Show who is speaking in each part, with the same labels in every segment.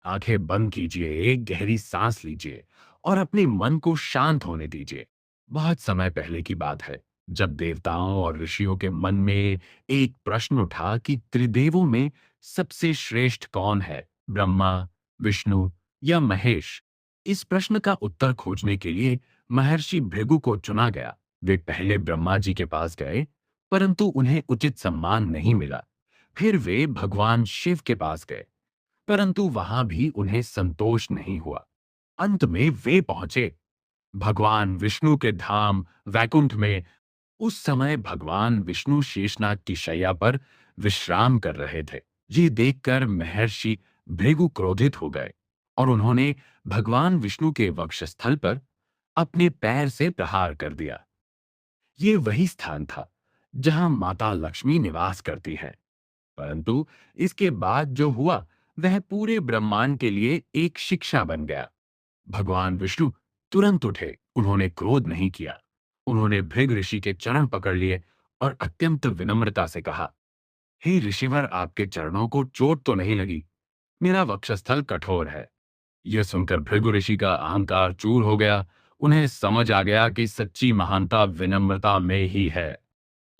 Speaker 1: आंखें बंद कीजिए, एक गहरी सांस लीजिए और अपने मन को शांत होने दीजिए। बहुत समय पहले की बात है, जब देवताओं और ऋषियों के मन में एक प्रश्न उठा कि त्रिदेवों में सबसे श्रेष्ठ कौन है, ब्रह्मा, विष्णु या महेश। इस प्रश्न का उत्तर खोजने के लिए महर्षि भृगु को चुना गया। वे पहले ब्रह्मा जी के पास गए, परंतु उन्हें उचित सम्मान नहीं मिला। फिर वे भगवान शिव के पास गए, परंतु वहां भी उन्हें संतोष नहीं हुआ। अंत में वे पहुंचे भगवान विष्णु के धाम वैकुंठ में। उस समय भगवान विष्णु शेषनाग की शैया पर विश्राम कर रहे थे। ये देखकर महर्षि भृगु क्रोधित हो गए और उन्होंने भगवान विष्णु के वक्षस्थल पर अपने पैर से प्रहार कर दिया। ये वही स्थान था जहां माता लक्ष्मी निवास करती है। परंतु इसके बाद जो हुआ वह पूरे ब्रह्मांड के लिए एक शिक्षा बन गया। भगवान विष्णु तुरंत उठे, उन्होंने क्रोध नहीं किया। उन्होंने भृग ऋषि के चरण पकड़ लिए और अत्यंत विनम्रता से कहा, हे ऋषिवर, आपके चरणों को चोट तो नहीं लगी? मेरा वक्षस्थल कठोर है। यह सुनकर भृगु ऋषि का अहंकार चूर हो गया। उन्हें समझ आ गया कि सच्ची महानता विनम्रता में ही है।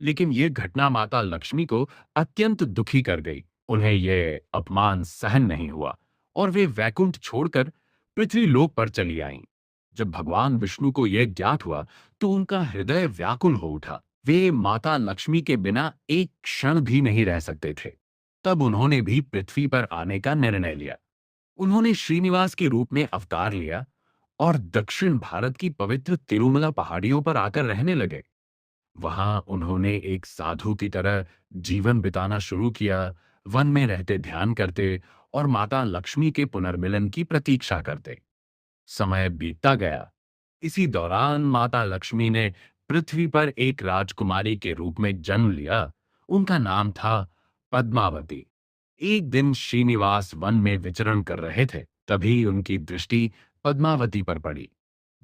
Speaker 1: लेकिन यह घटना माता लक्ष्मी को अत्यंत दुखी कर गई। उन्हें यह अपमान सहन नहीं हुआ और वे वैकुंठ छोड़कर पृथ्वी लोक पर चली आईं। जब भगवान विष्णु को यह ज्ञात हुआ तो उनका हृदय व्याकुल हो उठा। वे माता लक्ष्मी के बिना एक क्षण भी नहीं रह सकते थे। तब उन्होंने भी पृथ्वी पर आने का निर्णय लिया। उन्होंने श्रीनिवास के रूप में अवतार लिया और दक्षिण भारत की पवित्र तिरुमला पहाड़ियों पर आकर रहने लगे। वहां उन्होंने एक साधु की तरह जीवन बिताना शुरू किया, वन में रहते ध्यान करते और माता लक्ष्मी के पुनर्मिलन की प्रतीक्षा करते। समय बीतता गया। इसी दौरान माता लक्ष्मी ने पृथ्वी पर एक राजकुमारी के रूप में जन्म लिया। उनका नाम था पद्मावती। एक दिन श्रीनिवास वन में विचरण कर रहे थे, तभी उनकी दृष्टि पद्मावती पर पड़ी।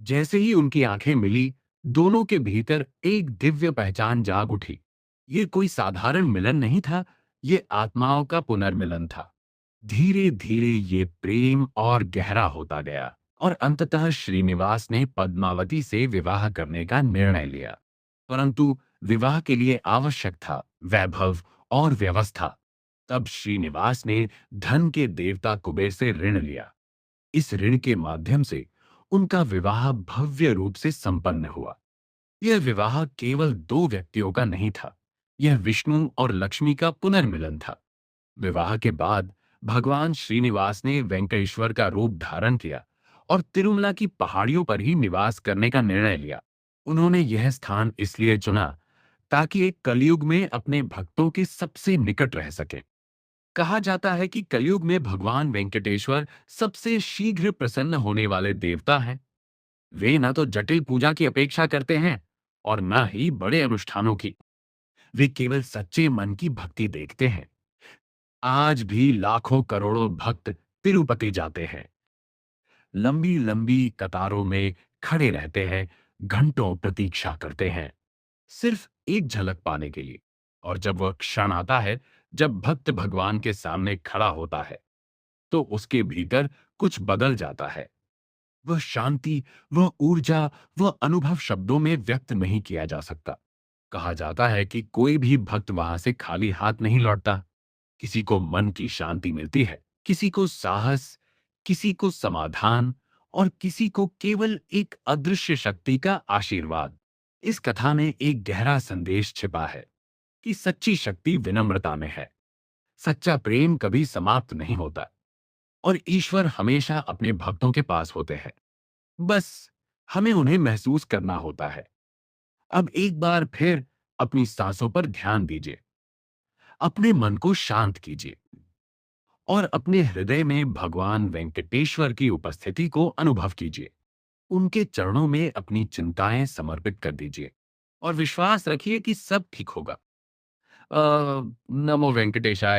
Speaker 1: जैसे ही उनकी आंखें मिली, दोनों के भीतर एक दिव्य पहचान जाग उठी। ये कोई साधारण मिलन नहीं था, ये आत्माओं का पुनर्मिलन था। धीरे धीरे ये प्रेम और गहरा होता गया और अंततः श्रीनिवास ने पद्मावती से विवाह करने का निर्णय लिया। परंतु विवाह के लिए आवश्यक था वैभव और व्यवस्था। तब श्रीनिवास ने धन के देवता कुबेर से ऋण लिया। इस ऋण के माध्यम से उनका विवाह भव्य रूप से संपन्न हुआ। यह विवाह केवल दो व्यक्तियों का नहीं था, यह विष्णु और लक्ष्मी का पुनर्मिलन था। विवाह के बाद भगवान श्रीनिवास ने वेंकटेश्वर का रूप धारण किया और तिरुमला की पहाड़ियों पर ही निवास करने का निर्णय लिया। उन्होंने यह स्थान इसलिए चुना ताकि एक कलयुग में अपने भक्तों के सबसे निकट रह सके। कहा जाता है कि कलयुग में भगवान वेंकटेश्वर सबसे शीघ्र प्रसन्न होने वाले देवता हैं। वे न तो जटिल पूजा की अपेक्षा करते हैं और न ही बड़े अनुष्ठानों की। वे केवल सच्चे मन की भक्ति देखते हैं। आज भी लाखों करोड़ों भक्त तिरुपति जाते हैं, लंबी लंबी कतारों में खड़े रहते हैं, घंटों प्रतीक्षा करते हैं, सिर्फ एक झलक पाने के लिए। और जब वह क्षण आता है, जब भक्त भगवान के सामने खड़ा होता है, तो उसके भीतर कुछ बदल जाता है। वह शांति, वह ऊर्जा, वह अनुभव शब्दों में व्यक्त नहीं किया जा सकता। कहा जाता है कि कोई भी भक्त वहां से खाली हाथ नहीं लौटता। किसी को मन की शांति मिलती है, किसी को साहस, किसी को समाधान और किसी को केवल एक अदृश्य शक्ति का आशीर्वाद। इस कथा में एक गहरा संदेश छिपा है कि सच्ची शक्ति विनम्रता में है। सच्चा प्रेम कभी समाप्त नहीं होता और ईश्वर हमेशा अपने भक्तों के पास होते हैं। बस हमें उन्हें महसूस करना होता है। अब एक बार फिर अपनी सांसों पर ध्यान दीजिए, अपने मन को शांत कीजिए और अपने हृदय में भगवान वेंकटेश्वर की उपस्थिति को अनुभव कीजिए। उनके चरणों में अपनी चिंताएं समर्पित कर दीजिए और विश्वास रखिए कि सब ठीक होगा। नमो वेंकटेशाय।